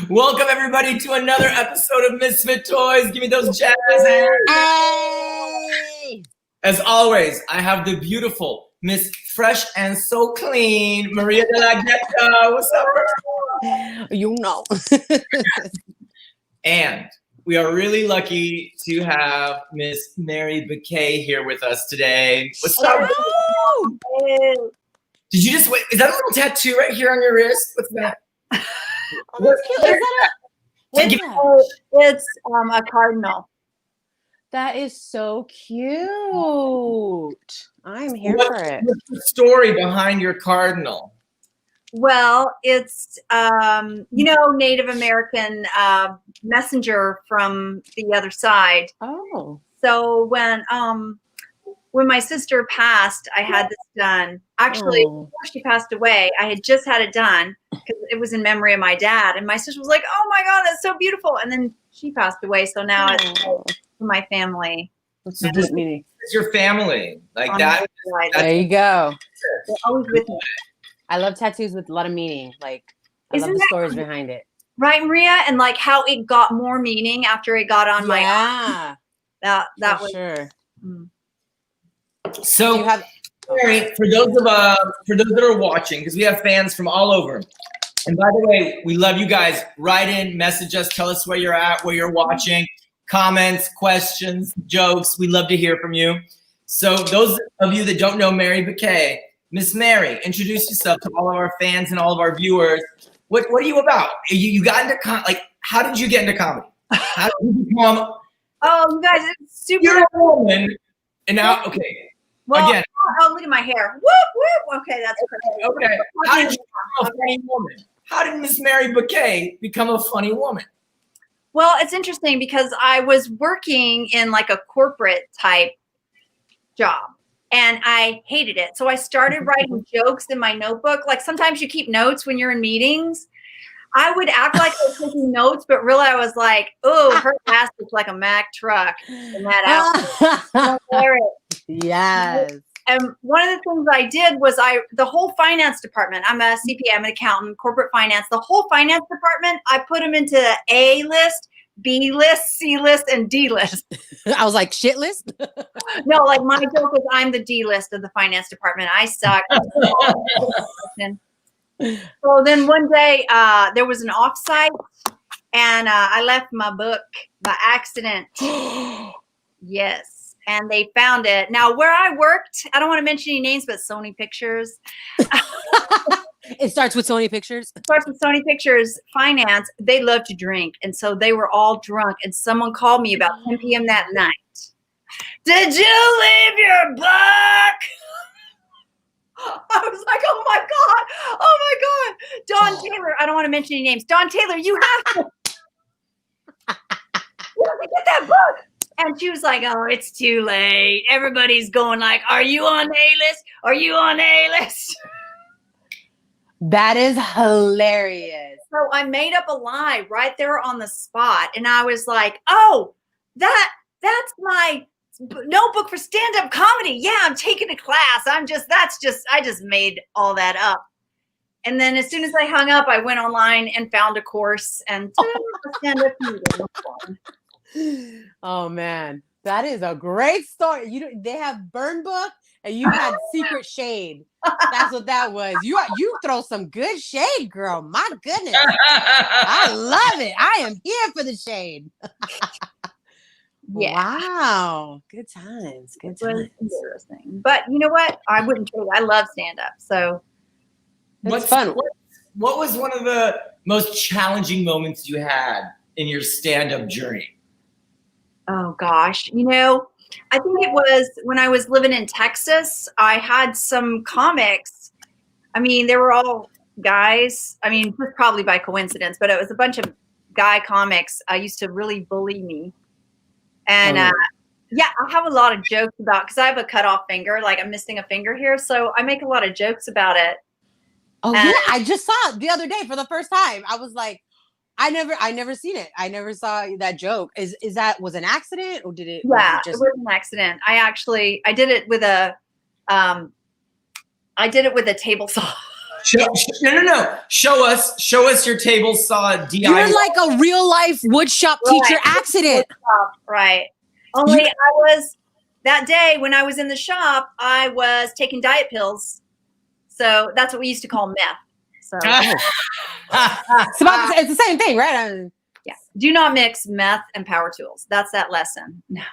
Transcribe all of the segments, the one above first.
Welcome everybody to another episode of Misfit Toys. Give me those jazz hands. Hey! As always, I have the beautiful Miss Fresh and So Clean, Maria de la Ghetto. What's up, girl? You know. And we are really lucky to have Miss Mary Bouquet here with us today. What's up? Did you just wait? Is that a little tattoo right here on your wrist? What's that? Oh, that's cute. Is that It's a cardinal. That is so cute. I'm here for it. What's the story behind your cardinal? Well, it's Native American messenger from the other side. Oh. So when my sister passed, I had this done. Actually, before she passed away, I had just had it done because it was in memory of my dad. And my sister was like, "Oh my God, that's so beautiful!" And then she passed away, so now it's for my family. What's the deep meaning? It's your family, like that. There you go. They're always with me. I love tattoos with a lot of meaning. Like, I love the stories behind it. Right, Maria? And like how it got more meaning after it got on my arm. That was sure. So, Mary, for those that are watching, because we have fans from all over. And by the way, we love you guys. Write in, message us, tell us where you're at, where you're watching, comments, questions, jokes. We love to hear from you. So those of you that don't know Mary Bouquet, Miss Mary, introduce yourself to all of our fans and all of our viewers. What are you about? You got into how did you get into comedy? How did you become? Oh, you guys, it's super. You're a woman, and now Well, again. Oh, look at my hair. Whoop whoop. Okay, that's crazy. Okay. How did you become a funny woman? How did Miss Mary Bouquet become a funny woman? Well, it's interesting because I was working in like a corporate type job and I hated it. So I started writing jokes in my notebook. Like sometimes you keep notes when you're in meetings. I would act like I was taking notes, but really I was like, oh, her ass looks like a Mack truck in that outfit. Yes. And one of the things I did was the whole finance department, I'm a CPA, I'm an accountant, corporate finance, the whole finance department, I put them into A list, B list, C list, and D list. I was like, shit list? No, like my joke was I'm the D list of the finance department. I suck. So then one day there was an offsite and I left my book by accident. Yes. And they found it. Now, where I worked, I don't want to mention any names, but Sony Pictures. It starts with Sony Pictures? It starts with Sony Pictures Finance. They love to drink. And so they were all drunk. And someone called me about 10 p.m. that night. Did you leave your book? I was like, oh, my God. Oh, my God. Don Taylor. I don't want to mention any names. Don Taylor, you have to get that book. And she was like, oh, it's too late. Everybody's going like, are you on A-list? Are you on A-list? That is hilarious. So I made up a lie right there on the spot. And I was like, oh, that's my notebook for stand-up comedy. Yeah, I'm taking a class. I just made all that up. And then as soon as I hung up, I went online and found a course and stand-up comedy. Oh man, that is a great story. They have burn book and you had secret shade. That's what that was. You throw some good shade, girl. My goodness, I love it. I am here for the shade. Yeah. Wow, good times. Good times. Interesting, but you know what? I wouldn't trade. I love stand up, so it's fun. What was one of the most challenging moments you had in your stand up journey? Oh gosh, I think it was when I was living in Texas. I had some comics. I mean, they were all guys. I mean, probably by coincidence, but it was a bunch of guy comics. Used to really bully me. And I have a lot of jokes about, because I have a cut off finger, like I'm missing a finger here. So I make a lot of jokes about it. Oh, yeah. I just saw it the other day for the first time. I was like, I never seen it. I never saw that joke. Was an accident or did it? Yeah, it was an accident. I did it with a table saw. No. Show us your table saw DIY. You're like a real life woodshop teacher accident. Right. Only that day when I was in the shop, I was taking diet pills. So that's what we used to call meth. So It's the same thing, right? yeah. Do not mix meth and power tools. That's that lesson. No.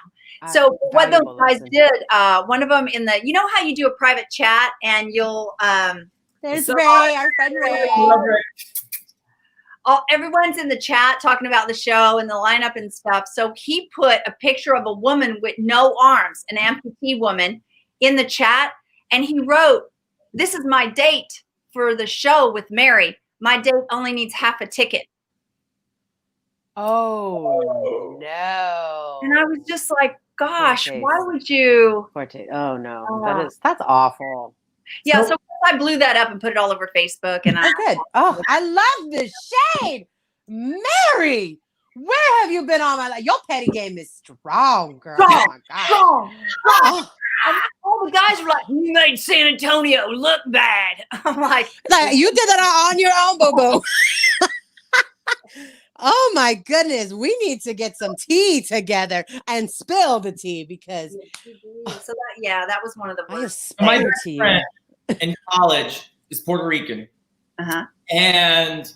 So what those guys did, one of them in the, you know how you do a private chat and you'll there's Ray, our friend Ray. Everyone's in the chat talking about the show and the lineup and stuff. So he put a picture of a woman with no arms, an amputee woman, in the chat, and he wrote, "This is my date for the show with Mary. My date only needs half a ticket." Oh no! And I was just like, "Gosh, why would you?" Oh no, that's awful. Yeah, so I blew that up and put it all over Facebook. And good. Oh, I love the shade, Mary. Where have you been all my life? Your petty game is strong, girl. Oh my God. Strong. And all the guys were like, "You made San Antonio look bad." I'm like you did that on your own, boo boo. Oh my goodness, we need to get some tea together and spill the tea because. So that was one of the worst. My best friend in college is Puerto Rican, and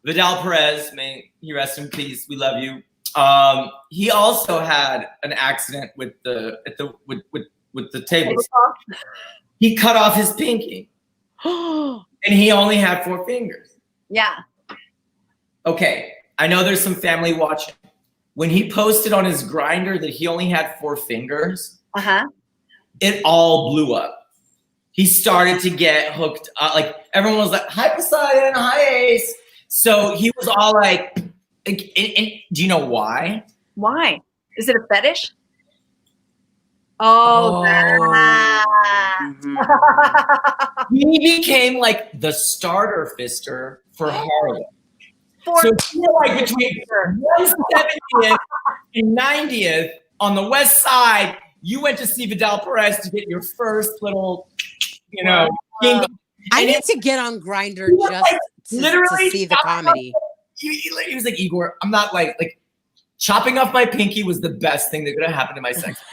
Vidal Perez, may he rest in peace. We love you. He also had an accident with the table. He cut off his pinky, and he only had 4 fingers. Yeah. Okay, I know there's some family watching. When he posted on his Grindr that he only had 4 fingers, it all blew up. He started to get hooked up. Like everyone was like, "Hi Poseidon, hi Ace." So he was all like, and do you know why? Why? Is it a fetish? Oh, He became like the starter fister for Harlem. So you're like between 170th and 90th on the west side, you went to see Vidal Perez to get your first little, I need to get on Grindr just to see the comedy. He was like, "Igor, I'm not like chopping off my pinky was the best thing that could have happened to my sex."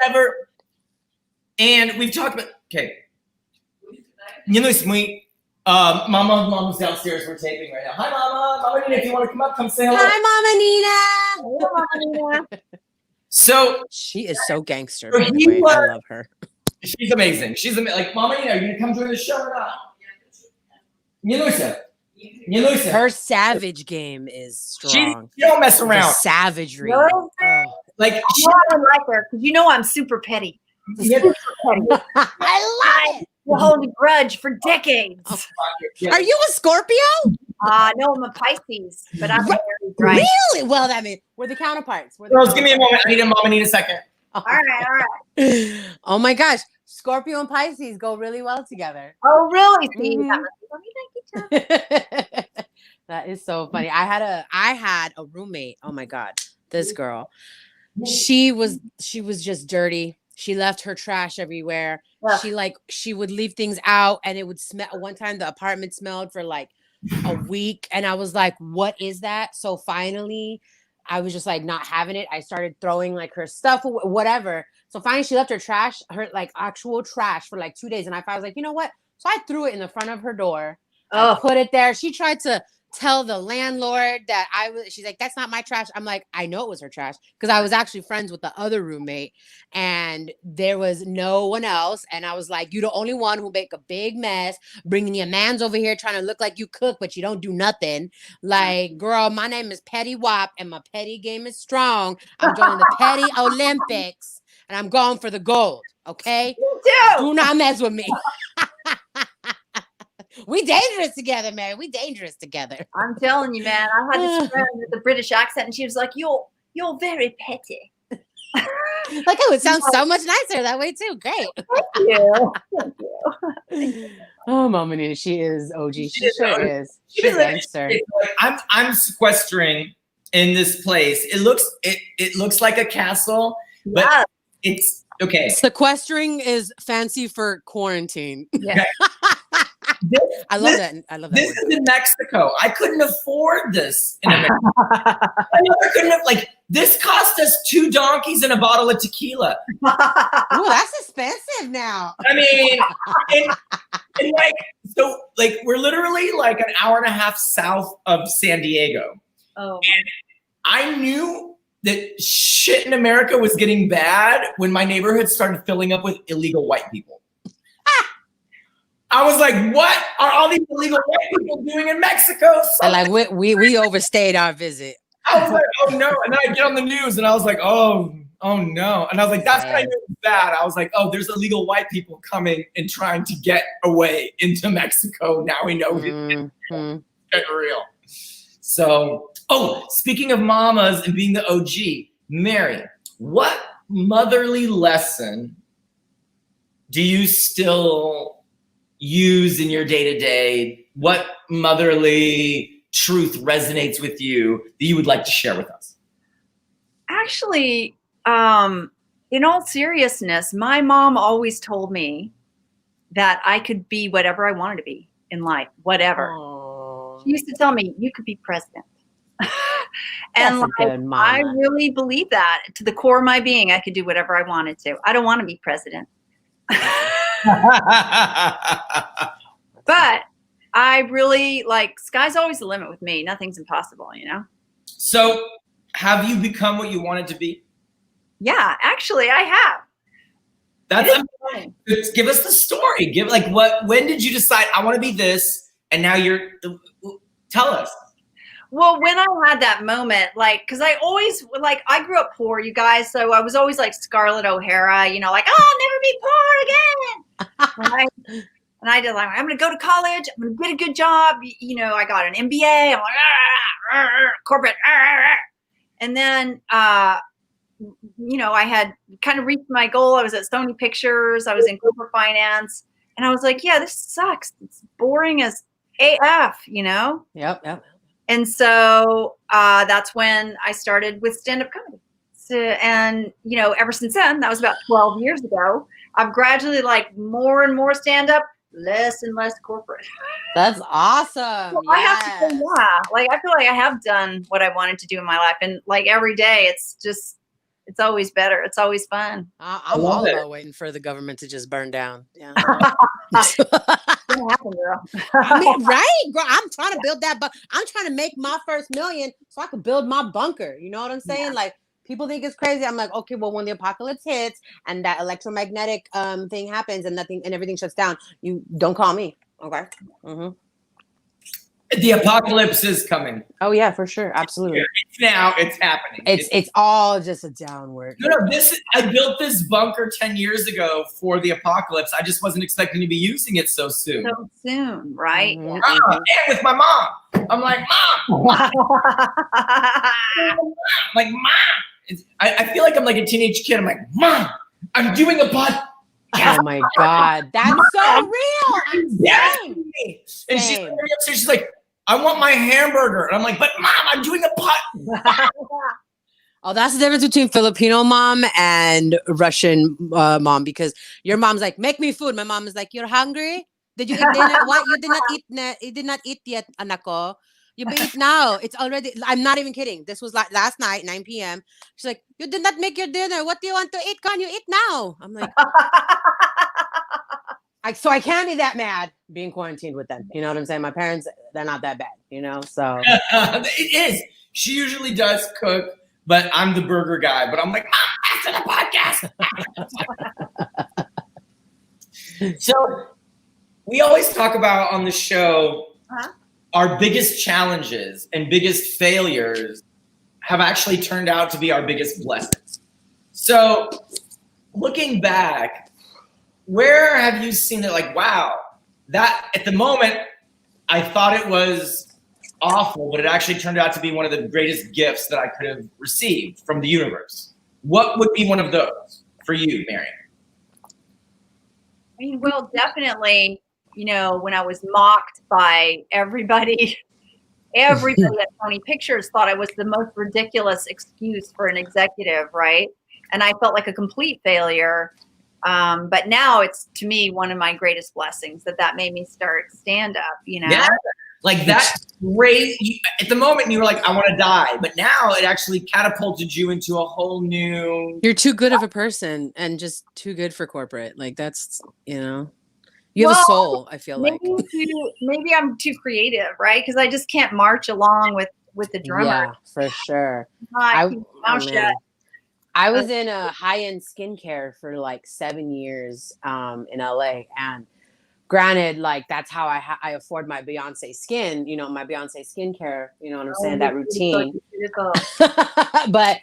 Ever. And we've talked about, okay. Mama's downstairs. We're taping right now. Hi, Mama. Mama Nina, if you want to come up, come say hello. Hi, Mama Nina. So she is so gangster. By the way. I love her. She's amazing. She's like, "Mama Nina, are you gonna come join the show or not?" Her savage game is strong. She don't mess around. The savagery. Really? Like I don't like her because I'm super petty. I love it. We'll hold a grudge for decades. Are you a Scorpio? No, I'm a Pisces, but I'm married, right? Really? Well, that means we're the counterparts. Girls, give me a moment. I need a Mama Nina second. All right. Oh my gosh, Scorpio and Pisces go really well together. Oh, really? See, that is so funny. I had a roommate. Oh my God, this girl. She was just dirty. She left her trash everywhere. Yeah. She would leave things out and it would smell. One time the apartment smelled for like a week and I was like, "What is that?" So finally I was just like not having it. I started throwing like her stuff, whatever. So finally she left her like actual trash for like 2 days. And I was like, you know what? So I threw it in the front of her door. I put it there. She tried to tell the landlord that she's like, "That's not my trash." I'm like, I know it was her trash because I was actually friends with the other roommate and there was no one else. And I was like, "You're the only one who make a big mess, bringing your mans over here trying to look like you cook, but you don't do nothing. Like, girl, my name is Petty Wop and my petty game is strong. I'm joining the Petty Olympics and I'm going for the gold. Okay? Do not mess with me." We dangerous together, Mary. We dangerous together. I'm telling you, man. I had this friend with a British accent, and she was like, "You're very petty." Like, it sounds so much nicer that way too. Great. Thank you. Oh, Mama Nina, she is OG. She sure is. She's a gangster. I'm sequestering in this place. It looks like a castle, but it's Okay. Sequestering is fancy for quarantine. Yeah. I love that. I love that. This is in Mexico. I couldn't afford this in America. I never couldn't have, like, this cost us 2 donkeys and a bottle of tequila. Oh, that's expensive now. I mean, and like, so, like, we're literally like an hour and a half south of San Diego. Oh. And I knew that shit in America was getting bad when my neighborhood started filling up with illegal white people. I was like, what are all these illegal white people doing in Mexico? And like we overstayed our visit. I was like, oh no. And then I get on the news and I was like, oh no. And I was like, that's when I knew it was bad. I was like, oh, there's illegal white people coming and trying to get away into Mexico. Now we know it's getting real. So, speaking of mamas and being the OG, Mary, what motherly lesson do you still use in your day-to-day? What motherly truth resonates with you that you would like to share with us? Actually, in all seriousness, my mom always told me that I could be whatever I wanted to be in life, whatever. Aww. She used to tell me, you could be president. And I really believe that to the core of my being. I could do whatever I wanted to. I don't want to be president. But I really sky's always the limit with me. Nothing's impossible, you know? So have you become what you wanted to be? Yeah, actually I have. That's amazing. Give us the story. When did you decide I want to be this? And now tell us. Well, when I had that moment, cause I always I grew up poor, you guys. So I was always like Scarlett O'Hara, you know, I'll never be poor again. And I did I'm going to go to college. I'm going to get a good job. You know, I got an MBA. I'm like, corporate. And then, you know, I had kind of reached my goal. I was at Sony Pictures. I was in corporate finance. And I was like, yeah, this sucks. It's boring as AF, you know? Yep. And so that's when I started with stand-up comedy. So, and, you know, ever since then, that was about 12 years ago, I've gradually more and more stand-up, less and less corporate. That's awesome. So I have to say, yeah, I feel like I have done what I wanted to do in my life. And every day, it's always better. It's always fun. I'm all about waiting for the government to just burn down. Yeah. Happen, girl. I mean, right, girl. I'm trying to build that, but I'm trying to make my first $1 million so I can build my bunker. You know what I'm saying? Yeah. People think it's crazy. I'm like, okay, well, when the apocalypse hits and that electromagnetic thing happens and everything shuts down, you don't call me. Okay. Mm-hmm. The apocalypse is coming. Oh yeah, for sure, absolutely. It's now. It's happening. It's all just a downward. No. I built this bunker 10 years ago for the apocalypse. I just wasn't expecting to be using it so soon. So soon, right? Mm-hmm. And with my mom, I'm like, Mom. Like, Mom. I feel like I'm like a teenage kid. I'm like, Mom, I'm doing a podcast. Oh my God, that's so real. I'm same. And she's like, I want my hamburger. And I'm like, but Mom, I'm doing a pot. Oh, that's the difference between Filipino mom and Russian mom, because your mom's like, make me food. My mom is like, you're hungry? Did you eat dinner? What? You did not eat. You did not eat yet, anako. You eat now. It's already. I'm not even kidding. This was last night, 9 p.m. She's like, you did not make your dinner. What do you want to eat? Can you eat now? I'm like, so I can't be that mad being quarantined with them. You know what I'm saying? My parents, they're not that bad, you know? So it is. She usually does cook, but I'm the burger guy. But I'm like, Mom, after the podcast. So we always talk about on the show, our biggest challenges and biggest failures have actually turned out to be our biggest blessings. So looking back, where have you seen it wow, that at the moment, I thought it was awful, but it actually turned out to be one of the greatest gifts that I could have received from the universe? What would be one of those for you, Marian? I mean, well, definitely, you know, when I was mocked by everybody at Sony Pictures thought I was the most ridiculous excuse for an executive, right? and I felt like a complete failure. But now it's, to me, one of my greatest blessings that made me start stand up, Yeah. Like that's great. At the moment you were like, I want to die, but now it actually catapulted you into a whole new. You're too good of a person and just too good for corporate. Like that's, you have a soul, I feel like. Maybe I'm too creative, right? Because I just can't march along with the drummer. Yeah, for sure. I was in a high-end skincare for like 7 years in LA, and granted, like that's how I afford my Beyonce skin, my Beyonce skincare, you know what I'm saying, that routine. But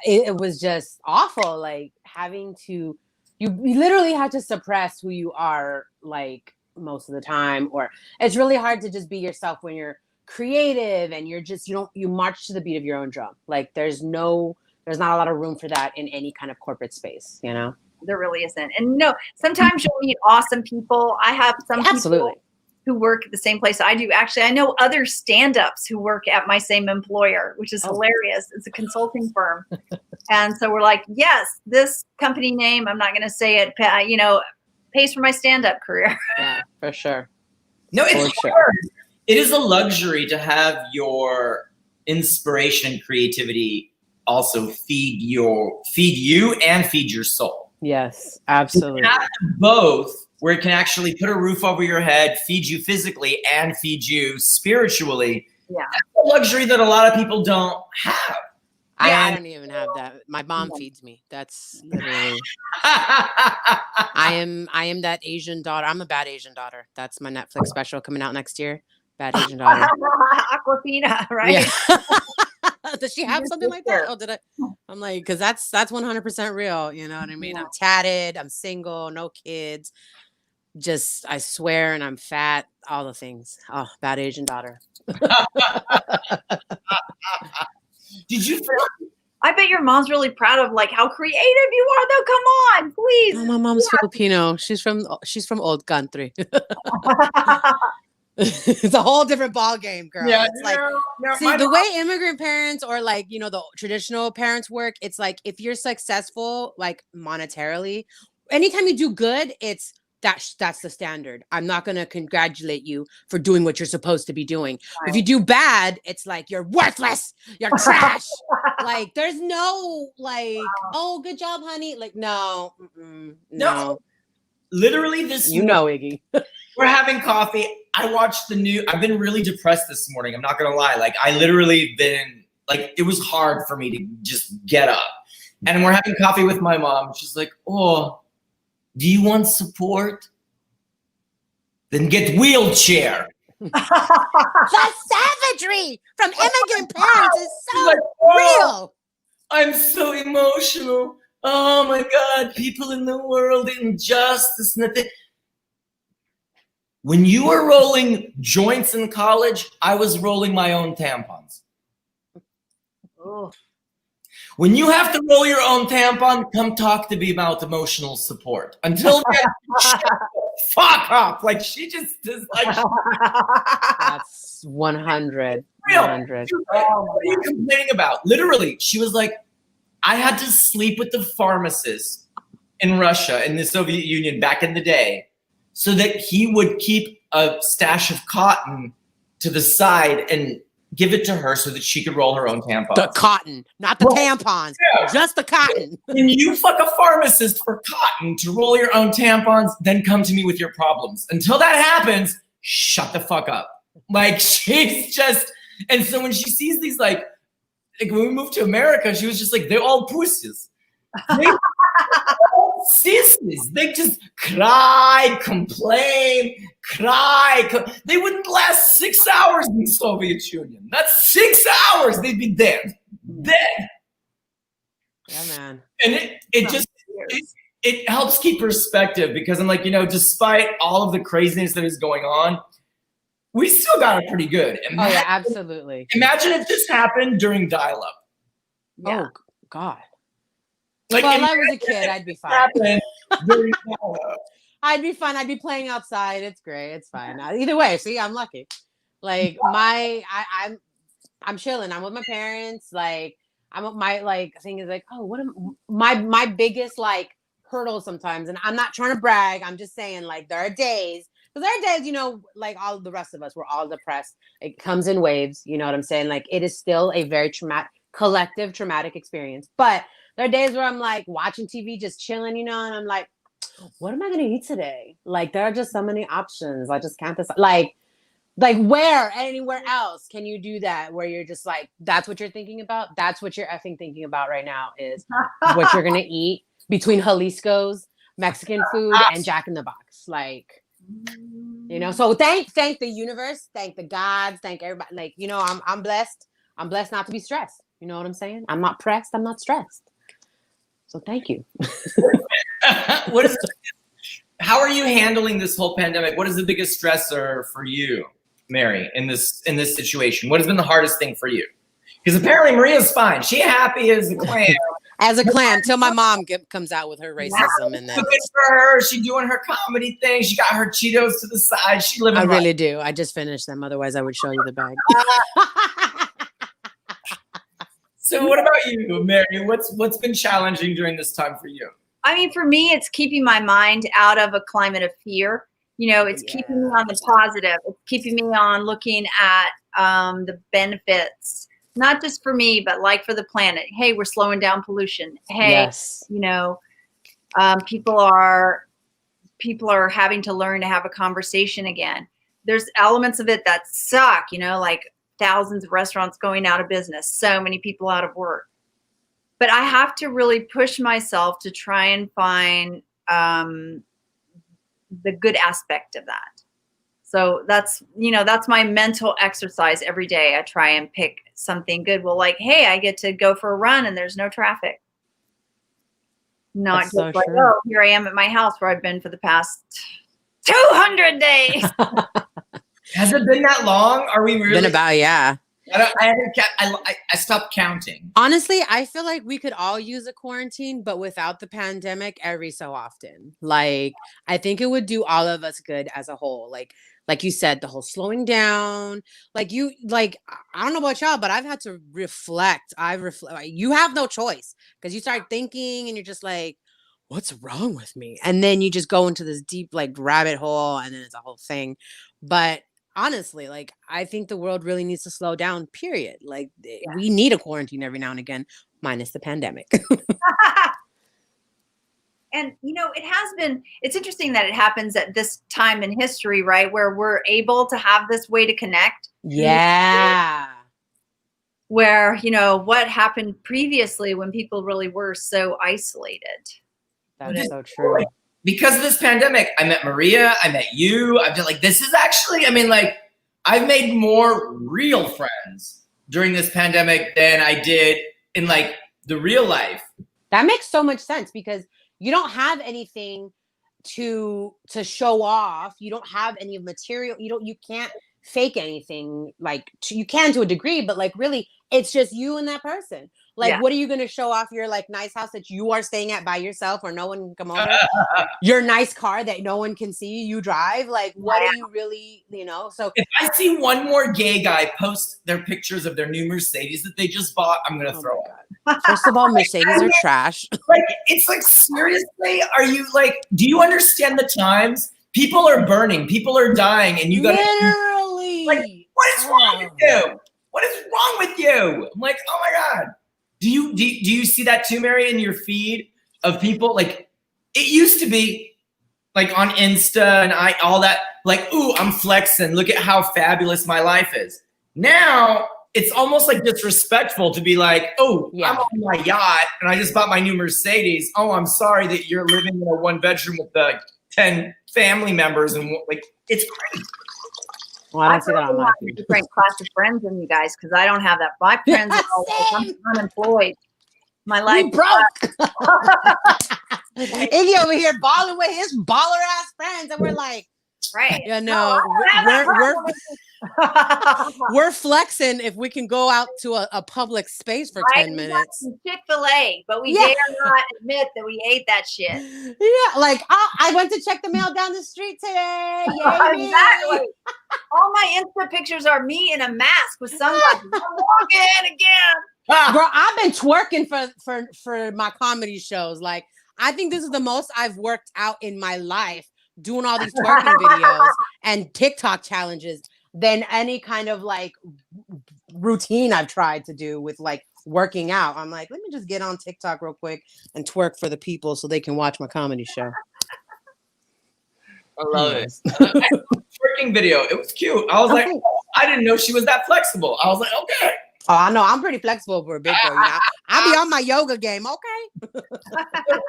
it was just awful, like having to, you literally had to suppress who you are, like most of the time, or it's really hard to just be yourself when you're creative and you're just, you march to the beat of your own drum. Like there's not a lot of room for that in any kind of corporate space, There really isn't. And sometimes you'll meet awesome people. I have some people who work at the same place I do. Actually, I know other stand-ups who work at my same employer, which is hilarious. It's a consulting firm. And so we're like, yes, this company name, I'm not going to say it, pays for my stand-up career. Yeah, for sure. No, it's hard. It is a luxury to have your inspiration and creativity also feed you and feed your soul. Yes, absolutely. You have both, where it can actually put a roof over your head, feed you physically, and feed you spiritually. Yeah, that's a luxury that a lot of people don't have. I don't even have that. My mom feeds me. That's literally. I am that Asian daughter. I'm a bad Asian daughter. That's my Netflix special coming out next year. Bad Asian daughter. Aquafina, right? Yeah. Does she have something like that? Oh, did I? I'm like, because that's 100% real. You know what I mean? Yeah. I'm tatted. I'm single. No kids. Just, I swear, and I'm fat. All the things. Oh, bad Asian daughter. Did you? I bet your mom's really proud of like how creative you are. Though, come on, please. Oh, my mom's Filipino. She's from old country. It's a whole different ball game, girl. Yeah, it's like, see, the way immigrant parents or like, the traditional parents work, it's like if you're successful, like monetarily, anytime you do good, it's that's the standard. I'm not going to congratulate you for doing what you're supposed to be doing. Right. If you do bad, it's like you're worthless. You're trash. Like there's no like, oh, good job, honey. Like, no. No. Literally this, Iggy. We're having coffee. I've been really depressed this morning. I'm not going to lie. Like I literally been like, it was hard for me to just get up, and we're having coffee with my mom. She's like, oh, do you want support? Then get wheelchair. The savagery from immigrant parents is so like, real. I'm so emotional. Oh my God, people in the world, injustice, nothing. When you were rolling joints in college, I was rolling my own tampons. Oh. When you have to roll your own tampon, come talk to me about emotional support. Until then, fuck up. Like she just is like. That's 100. Real. 100. What are you complaining about? Literally, she was like, I had to sleep with the pharmacist in Russia, in the Soviet Union back in the day, so that he would keep a stash of cotton to the side and give it to her so that she could roll her own tampons. The cotton, not the tampons, just the cotton. When you fuck a pharmacist for cotton to roll your own tampons, then come to me with your problems. Until that happens, shut the fuck up. Like she's just, and so when she sees these like when we moved to America, she was just like, they're all pussies. They're all sissies. They just cry, complain, cry. They wouldn't last 6 hours in the Soviet Union. That's 6 hours. They'd be dead. Dead. Yeah, man. And it helps keep perspective, because I'm like, despite all of the craziness that is going on, we still got it pretty good. Imagine, yeah, absolutely. Imagine if this happened during dial-up. Yeah. Oh, God. Like, well, if I was a kid, I'd be fine. I'd be fine. I'd be playing outside. It's great. It's fine. Either way, see, I'm lucky. Like I'm chilling. I'm with my parents. Like my like thing is like, oh, what am my biggest like hurdle sometimes, and I'm not trying to brag. I'm just saying like there are days. Because there are days, like all the rest of us, we're all depressed. It comes in waves. You know what I'm saying? Like it is still a very collective traumatic experience. But there are days where I'm like watching TV, just chilling, and I'm like, what am I going to eat today? Like there are just so many options. I just can't decide. Like where, anywhere else can you do that? Where you're just like, that's what you're thinking about. That's what you're effing thinking about right now is what you're going to eat between Jalisco's, Mexican food, and Jack in the Box. Like, so thank the universe, thank the gods, thank everybody. Like, I'm blessed. I'm blessed not to be stressed. You know what I'm saying? I'm not pressed. I'm not stressed. So thank you. How are you handling this whole pandemic? What is the biggest stressor for you, Mary, in this situation? What has been the hardest thing for you? Because apparently Maria's fine. She happy as a clam. As a clam, till my mom comes out with her racism, and then good for her. She doing her comedy thing. She got her Cheetos to the side. She living. I really do. I just finished them. Otherwise, I would show you the bag. So, what about you, Mary? What's been challenging during this time for you? I mean, for me, it's keeping my mind out of a climate of fear. It's keeping me on the positive. It's keeping me on looking at the benefits. Not just for me, but like for the planet. Hey, we're slowing down pollution. Hey, yes. People are having to learn to have a conversation again. There's elements of it that suck, like thousands of restaurants going out of business, so many people out of work. But I have to really push myself to try and find the good aspect of that. So that's my mental exercise every day. I try and pick something good. Well, like, hey, I get to go for a run and there's no traffic. Not that's just so like, true. Oh, here I am at my house where I've been for the past 200 days. Has it been that long? Are we really? Been about, yeah. I stopped counting. Honestly, I feel like we could all use a quarantine, but without the pandemic every so often. Like, I think it would do all of us good as a whole. Like you said, the whole slowing down, I don't know about y'all, but I've had to reflect. You have no choice because you start thinking and you're just like, what's wrong with me? And then you just go into this deep, rabbit hole and then it's a whole thing. But honestly, I think the world really needs to slow down, period. We need a quarantine every now and again, minus the pandemic. And, it's interesting that it happens at this time in history, right? Where we're able to have this way to connect. Yeah. Where, what happened previously when people really were so isolated. That's so true. Because of this pandemic, I met Maria, I met you. I've been this is actually, I've made more real friends during this pandemic than I did in the real life. That makes so much sense because you don't have anything to show off. You don't have any material. You can't fake anything. You can to a degree, but really it's just you and that person. What are you going to show off your nice house that you are staying at by yourself or no one can come over? Your nice car that no one can see you drive? What are you really, So if I see one more gay guy post their pictures of their new Mercedes that they just bought, I'm going to throw up. First of all, Mercedes are trash. It's seriously, are you do you understand the times? People are burning, people are dying, and you got literally. What is wrong with you? What is wrong with you? I'm oh my God. Do you see that too, Mary, in your feed of people? It used to be on Insta and all that, ooh, I'm flexing. Look at how fabulous my life is. Now it's almost disrespectful to be oh, yeah. I'm on my yacht and I just bought my new Mercedes. Oh, I'm sorry that you're living in a 1-bedroom with 10 family members and it's crazy. Well, I don't see that on my feed. Different class of friends than you guys because I don't have that. My friends are all I'm unemployed. My life broke. Iggy over here balling with his baller ass friends, and we're right? Yeah, no, we're flexing if we can go out to a public space for 10 minutes. Chick-fil-A, but we dare not admit that we ate that shit. Yeah, I went to check the mail down the street today. Yay, exactly. All my Insta pictures are me in a mask with sunglasses. I'm walking again. Girl, I've been twerking for my comedy shows. Like, I think this is the most I've worked out in my life, doing all these twerking videos and TikTok challenges than any kind of like routine I've tried to do with like working out. I'm like, let me just get on TikTok real quick and twerk for the people so they can watch my comedy show. I love it. Twerking video. It was cute. I was like, oh, I didn't know she was that flexible. I was like, okay. Oh, I know. I'm pretty flexible for a big girl. You know, I'll be on my yoga game. Okay. Uh-huh.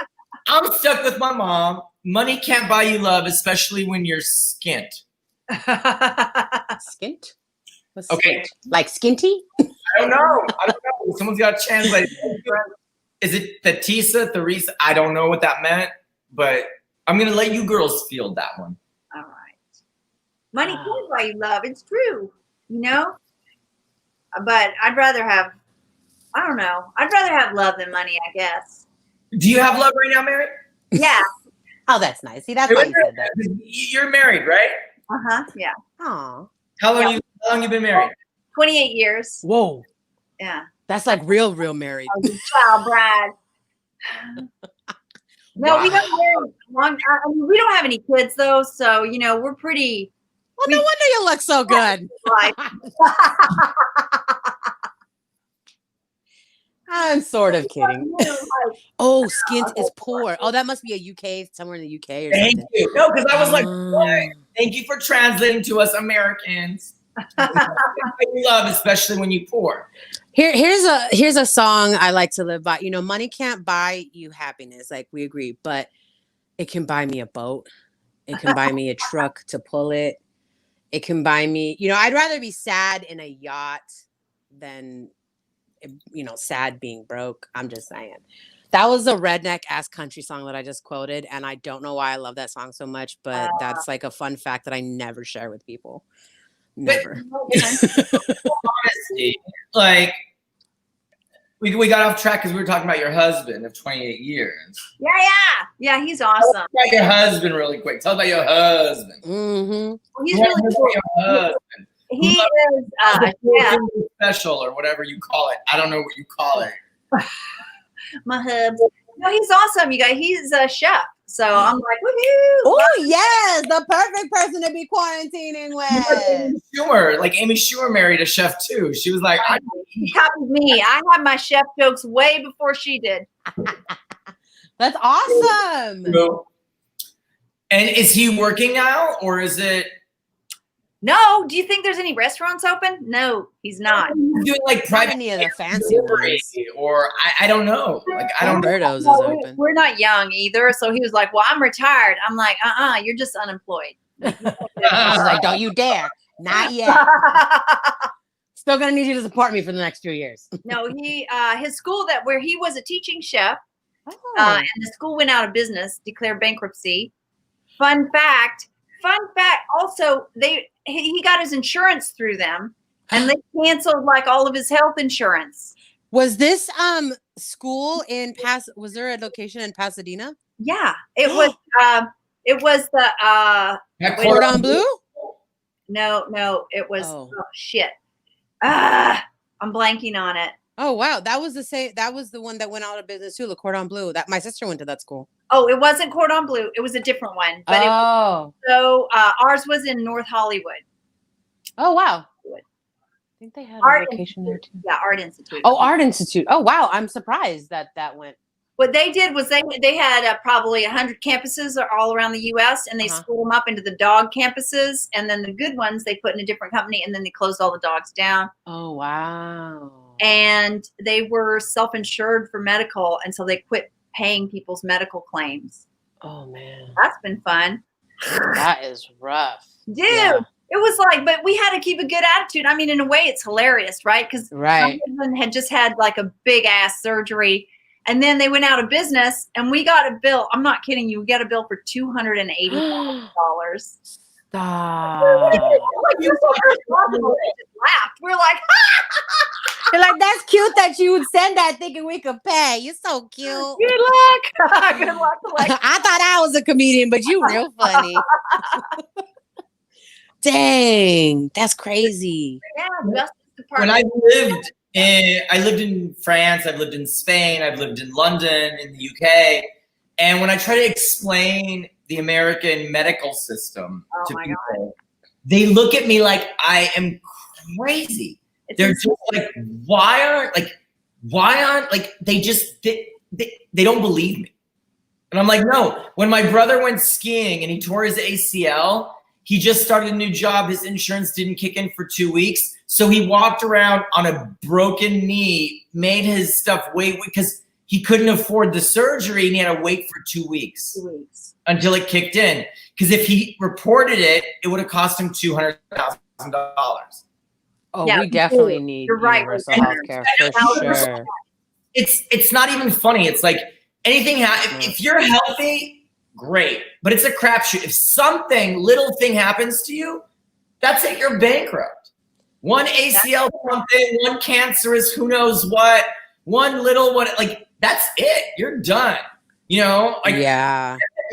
I'm stuck with my mom. Money can't buy you love, especially when you're skint. Skint? What's Okay. skint? Like skinty? I don't know. Someone's got to translate. Is it Theresa? I don't know what that meant, but I'm going to let you girls field that one. All right. Money can buy you love. It's true, you know? But I'd rather have, I don't know. I'd rather have love than money, I guess. Do you have love right now, Mary? Yeah. Oh, that's nice. See, that's why you said that. You're married, right? Uh-huh. Yeah. Aw. How long you been married? 28 years. Whoa. Yeah. That's like real married. Oh, you child bride. No, Wow. we don't marry long. I mean, we don't have any kids though, so you know we're pretty. Well, no wonder you look so good. Like, I'm sort of kidding. Oh, skint is poor. Oh, that must be a UK, somewhere in the UK or Thank something. you. No, because I was like, what? Thank you for translating to us Americans. Love, especially when you pour. Here's a song I like to live by. You know, money can't buy you happiness, like we agree, but it can buy me a boat. It can buy me a truck to pull it. It can buy me, you know, I'd rather be sad in a yacht than, you know, sad being broke. I'm just saying. That was a redneck ass country song that I just quoted, and I don't know why I love that song so much, but that's like a fun fact that I never share with people. Never. Honestly, like we got off track because we were talking about your husband of 28 years. Yeah. He's awesome. Talk about your husband really quick. Tell about your husband. Mm-hmm. He's really cool. Your husband. He is Special or whatever you call it. I don't know what you call it. my hub. No, he's awesome. You guys, he's a chef. So I'm like, woohoo! Oh yes, the perfect person to be quarantining with. Amy Schumer married a chef too. She was like, He copied me. I had my chef jokes way before she did. That's awesome. And is he working now or is it? No, do you think there's any restaurants open? No, he's not. He's doing like private Any of the fancy ones. or I don't know. Like I don't know. Roberto's is No, open. we're not young either. So he was like, well, I'm retired. I'm like, you're just unemployed. I was like, don't you dare. Not yet. Still gonna need you to support me for the next few years. No, his school where he was a teaching chef, Oh. and the school went out of business, declared bankruptcy. Fun fact. Also, he got his insurance through them, and they canceled like all of his health insurance. Was this school in Was there a location in Pasadena? Yeah, it was. It was the Cordon Bleu? No, it was. Oh. Oh shit! I'm blanking on it. Oh wow, that was the same. That was the one that went out of business too. Le Cordon Bleu. That my sister went to that school. Oh, it wasn't Cordon Bleu. It was a different one. But ours was in North Hollywood. Oh wow. I think they had a location there too. Yeah, Art Institute. Oh, Art Institute. Oh wow, I'm surprised that went. What they did was they had probably 100 campuses all around the U.S. and they split them up into the dog campuses, and then the good ones they put in a different company, and then they closed all the dogs down. Oh wow. And they were self-insured for medical, and so they quit paying people's medical claims. Oh man, that's been fun. That is rough, dude. Yeah. It was like, but we had to keep a good attitude. I mean, in a way, it's hilarious, right? Because my husband had just had like a big ass surgery, and then they went out of business, and we got a bill. I'm not kidding you. We got a bill for $280,000. Stop. We just laughed. We're like, you're like, that's cute that you would send that thinking we could pay. You're so cute. Good luck. Good luck. I thought I was a comedian, but you real funny. Dang, that's crazy. Yeah, when I lived And I lived in France, I've lived in Spain, I've lived in London, in the UK. And when I try to explain the American medical system to people, they look at me like I am crazy. They're just like, why aren't they don't believe me. And I'm like, no. When my brother went skiing and he tore his ACL, he just started a new job. His insurance didn't kick in for 2 weeks. So he walked around on a broken knee, made his stuff wait because he couldn't afford the surgery and he had to wait for 2 weeks. Until it kicked in. Because if he reported it, it would have cost him $200,000. Oh, yeah, we definitely need universal healthcare for sure. It's not even funny. It's like anything if you're healthy, great. But it's a crapshoot. If little thing happens to you, that's it. You're bankrupt. One ACL something, one cancerous, who knows what, one little one, like that's it. You're done. You know, like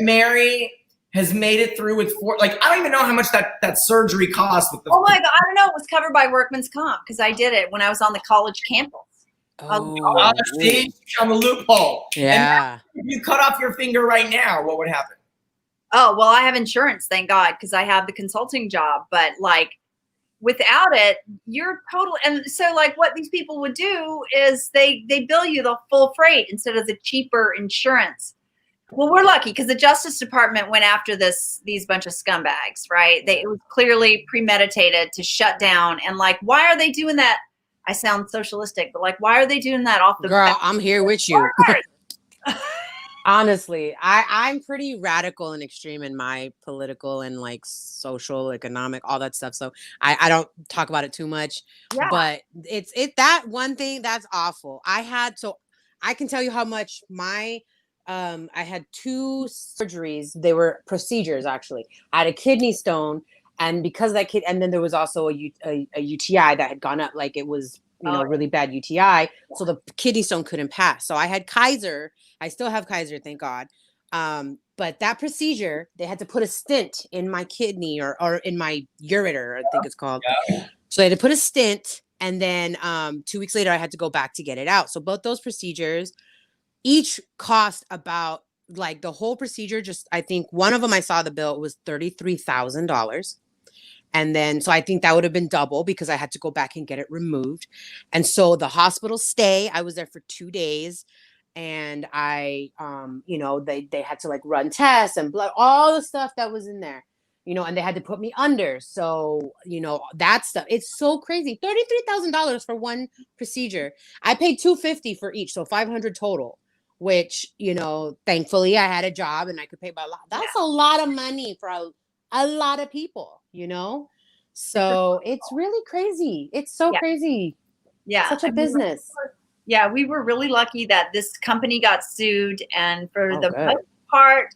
Mary has made it through with I don't even know how much that surgery cost. With oh my God, I don't know. It was covered by Workman's Comp because I did it when I was on the college campus. See, on the loophole. Yeah. And if you cut off your finger right now, what would happen? Oh, well, I have insurance, thank God, because I have the consulting job. But like without it, you're total. And so like what these people would do is they bill you the full freight instead of the cheaper insurance. Well, we're lucky because the Justice Department went after these bunch of scumbags, right? It was clearly premeditated to shut down. And like, why are they doing that? I sound socialistic, but like, why are they doing that off the girl? I'm here with you. Honestly, I'm pretty radical and extreme in my political and like social, economic, all that stuff. So I don't talk about it too much, but it's that one thing that's awful. I can tell you how much I had 2 surgeries. They were procedures, actually. I had a kidney stone, and because of that and then there was also a UTI that had gone up, like it was, really bad UTI. So the kidney stone couldn't pass. So I had Kaiser. I still have Kaiser, thank God. But that procedure, they had to put a stent in my kidney or in my ureter, I think it's called. Yeah. So they had to put a stent, and then 2 weeks later, I had to go back to get it out. So both those procedures each cost about, like, the whole procedure, just, I think one of them I saw the bill was $33,000. And then, so I think that would have been double because I had to go back and get it removed. And so the hospital stay, I was there for 2 days, and I, they had to like run tests and blood, all the stuff that was in there, and they had to put me under. So, that stuff, it's so crazy. $33,000 for one procedure. I paid $250 for each. So $500 total, which, thankfully I had a job and I could pay by a lot. That's a lot of money for a lot of people, so it's really crazy. It's so crazy. Yeah. Such a business. Yeah. We were really lucky that this company got sued, and for the most part,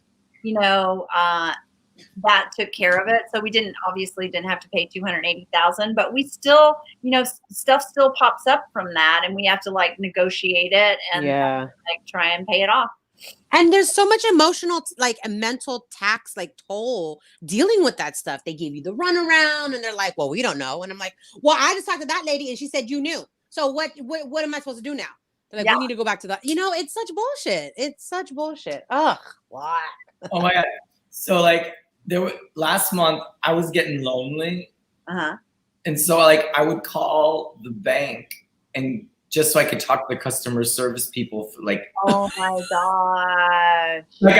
that took care of it. So we obviously didn't have to pay $280,000, but we still, stuff still pops up from that, and we have to like negotiate it and like try and pay it off. And there's so much emotional, like a mental tax, like toll dealing with that stuff. They give you the runaround and they're like, well, we don't know. And I'm like, well, I just talked to that lady and she said, you knew. So what am I supposed to do now? They're like, we need to go back to that. It's such bullshit. It's such bullshit. Ugh. What? Oh my God. So like last month I was getting lonely. Uh-huh. And so like I would call the bank and just so I could talk to the customer service people for like, oh my gosh. Like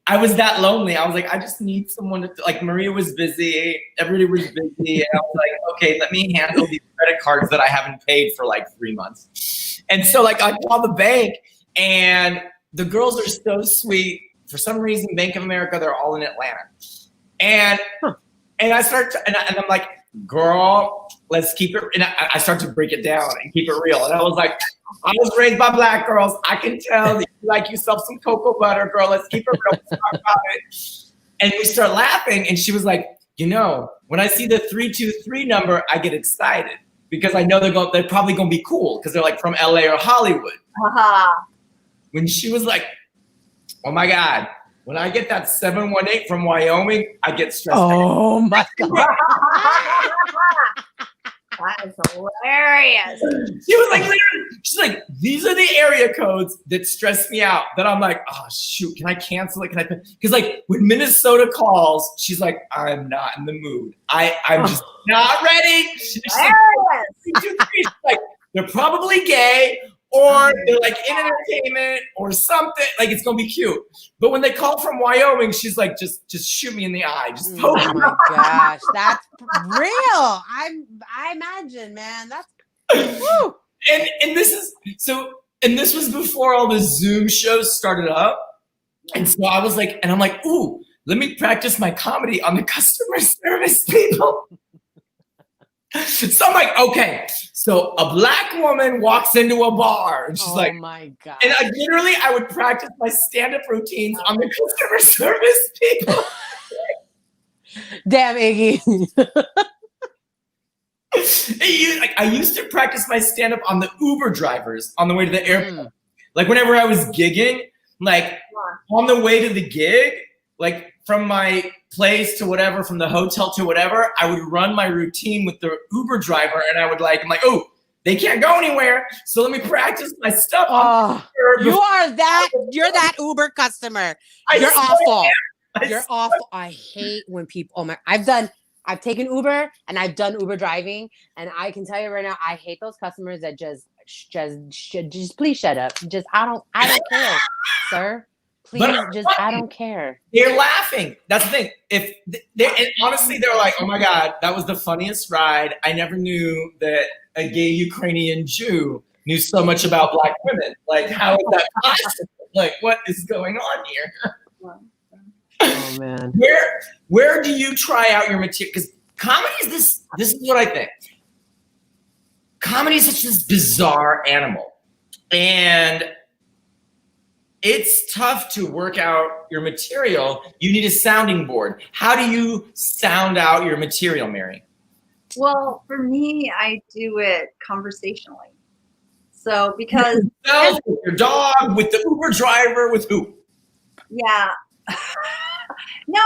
I was that lonely. I was like, I just need someone to, like, Maria was busy, everybody was busy. And I was like, okay, let me handle these credit cards that I haven't paid for like 3 months. And so like I call the bank, and the girls are so sweet. For some reason, Bank of America, they're all in Atlanta. And I start to, and I'm like, girl, let's keep it. And I start to break it down and keep it real. And I was like, I was raised by Black girls. I can tell that you like yourself some cocoa butter, girl. Let's keep it real. Let's talk about it. And we start laughing. And she was like, when I see the 323 number, I get excited because I know they're probably going to be cool because they're like from LA or Hollywood. Uh-huh. When she was like, oh my God, when I get that 718 from Wyoming, I get stressed out. Oh my God. That is hilarious. She was like, literally, she's like, these are the area codes that stress me out. That I'm like, oh shoot, can I cancel it? Can I? Because like when Minnesota calls, she's like, I'm not in the mood. I'm just not ready. She's like, she's like, they're probably gay, or they're like in entertainment or something. Like it's gonna be cute. But when they call from Wyoming, she's like, just shoot me in the eye. Just poke Oh my gosh, that's real. I imagine, man. That's woo. And this is so, and this was before all the Zoom shows started up. And so I was like, and I'm like, ooh, let me practice my comedy on the customer service people. So I'm like, okay, so a black woman walks into a bar and she's like, oh my god. and I would practice my stand-up routines on the customer service people. Damn, Iggy. I used to practice my stand-up on the Uber drivers on the way to the airport. Like whenever I was gigging, like on the way to the gig, like from my place to whatever, from the hotel to whatever, I would run my routine with the Uber driver, and I'm like, oh, they can't go anywhere, so let me practice my stuff. You're that Uber customer. You're awful. You're awful. I hate when people. Oh my! I've taken Uber and I've done Uber driving, and I can tell you right now, I hate those customers that just please shut up. I don't care, sir. Please, I don't care. They're laughing. That's the thing. And honestly, they're like, oh my God, that was the funniest ride. I never knew that a gay Ukrainian Jew knew so much about black women. Like, how is that possible? Like, what is going on here? Oh man. Where do you try out your material? Because comedy is this is what I think. Comedy is such this bizarre animal. And it's tough to work out your material. You need a sounding board. How do you sound out your material, Mary? Well, for me, I do it conversationally. So because with your dog, with the Uber driver, with who? Yeah. No,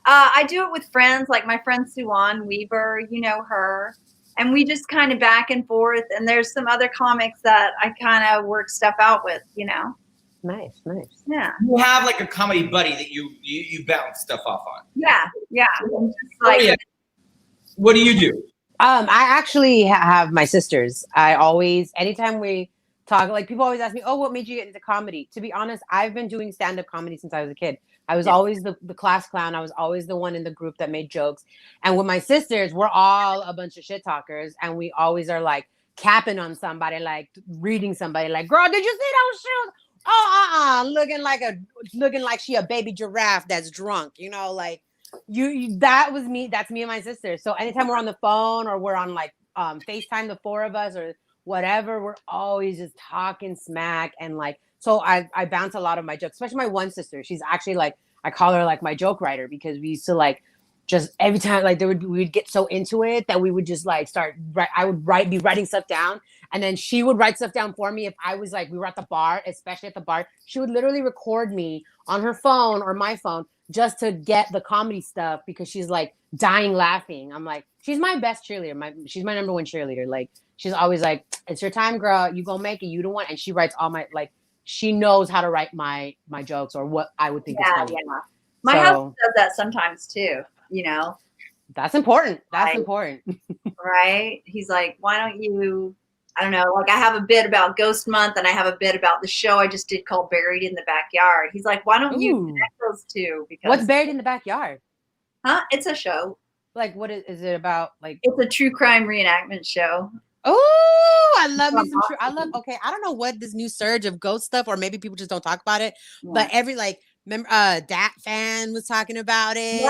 I do it with friends, like my friend Suan Weaver, you know her. And we just kind of back and forth. And there's some other comics that I kind of work stuff out with, you know. Nice. Yeah. You have like a comedy buddy that you bounce stuff off on. Yeah. Just like, What do you do? I actually have my sisters. I always, anytime we talk, like people always ask me, oh, what made you get into comedy? To be honest, I've been doing stand-up comedy since I was a kid. I was always the class clown. I was always the one in the group that made jokes. And with my sisters, we're all a bunch of shit talkers. And we always are like capping on somebody, like reading somebody, like, girl, did you see those shoes? Oh, looking like she a baby giraffe that's drunk, you know, like that was me. That's me and my sister. So anytime we're on the phone or we're on like FaceTime, the four of us or whatever, we're always just talking smack. And like, so I bounce a lot of my jokes, especially my one sister. She's actually like, I call her like my joke writer, because we used to like just every time like we would get so into it that we would just like I would be writing stuff down, and then she would write stuff down for me. If I was like, we were at the bar, especially at the bar, she would literally record me on her phone or my phone just to get the comedy stuff, because she's like dying laughing. I'm like, she's my best cheerleader. She's my number one cheerleader. Like, she's always like, it's your time, girl. You gonna make it. You don't want. And she writes all my, like, she knows how to write my jokes or what I would think is funny. Yeah. My husband does that sometimes too, you know. That's important. That's important. Right? He's like, why don't you, I don't know, like I have a bit about Ghost Month and I have a bit about the show I just did called Buried in the Backyard. He's like, why don't you connect those two? Because what's Buried in the Backyard? Huh? It's a show. Like, what is it about? Like, it's a true crime reenactment show. Oh, I love me some true. Okay, I don't know what this new surge of ghost stuff, or maybe people just don't talk about it. Yeah. But every like, remember, Dat fan was talking about it,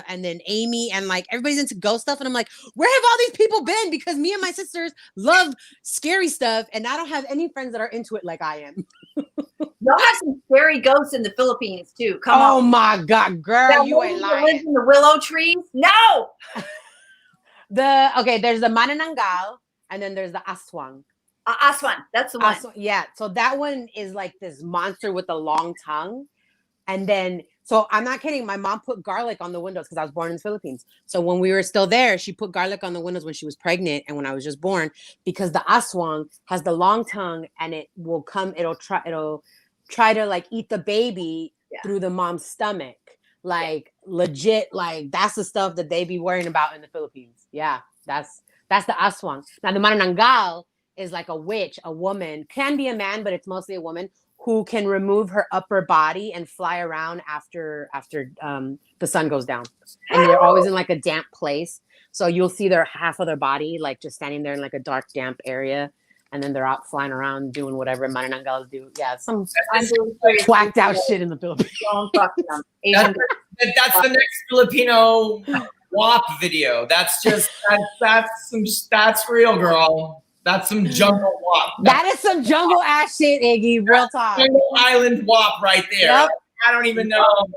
and then Amy, and like everybody's into ghost stuff, and I'm like, where have all these people been? Because me and my sisters love scary stuff, and I don't have any friends that are into it like I am. Y'all have some scary ghosts in the Philippines too. Come on! Oh my God, girl, you ain't lying. Lives in the willow trees? No. There's the Manananggal, and then there's the Aswang. Aswang, that's the one. Yeah, so that one is like this monster with a long tongue, and then So I'm not kidding. My mom put garlic on the windows because I was born in the Philippines. So when we were still there, she put garlic on the windows when she was pregnant and when I was just born, because the aswang has the long tongue and it'll try to like eat the baby through the mom's stomach. Like legit, like that's the stuff that they be worrying about in the Philippines. Yeah, that's the aswang. Now the manananggal is like a witch, a woman, can be a man, but it's mostly a woman who can remove her upper body and fly around after the sun goes down. And they're always in like a damp place. So you'll see their half of their body like just standing there in like a dark, damp area. And then they're out flying around doing whatever manananggal do. Yeah, some whacked out shit in the Philippines. That's the next Filipino WAP video. That's real, girl. That's some jungle WAP. That is some jungle ass shit, Iggy. Real talk. Jungle Island WAP right there. Yep. I don't even know.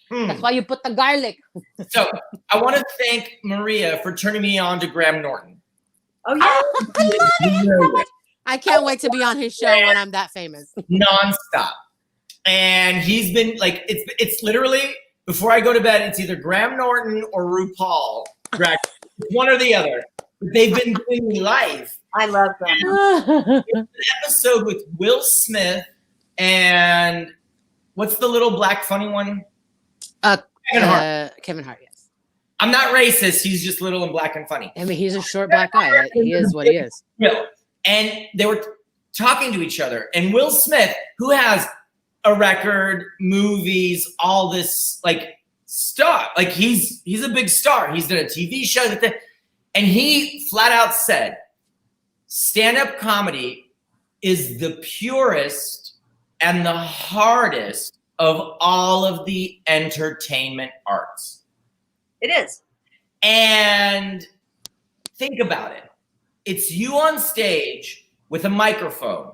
That's why you put the garlic. So I want to thank Maria for turning me on to Graham Norton. Oh yeah, I love it. I can't wait to be on his show when I'm that famous. Nonstop. And he's been like, it's literally, before I go to bed, it's either Graham Norton or RuPaul. One or the other. They've been doing me live. I love them. An episode with Will Smith and what's the little black funny one? Kevin Hart. Kevin Hart, yes. I'm not racist. He's just little and black and funny. I mean, he's a short black guy. He is what he is. And they were talking to each other. And Will Smith, who has a record, movies, all this like stuff, like he's a big star. He's done a TV show and he flat out said, stand-up comedy is the purest and the hardest of all of the entertainment arts. It is. And think about it. It's you on stage with a microphone,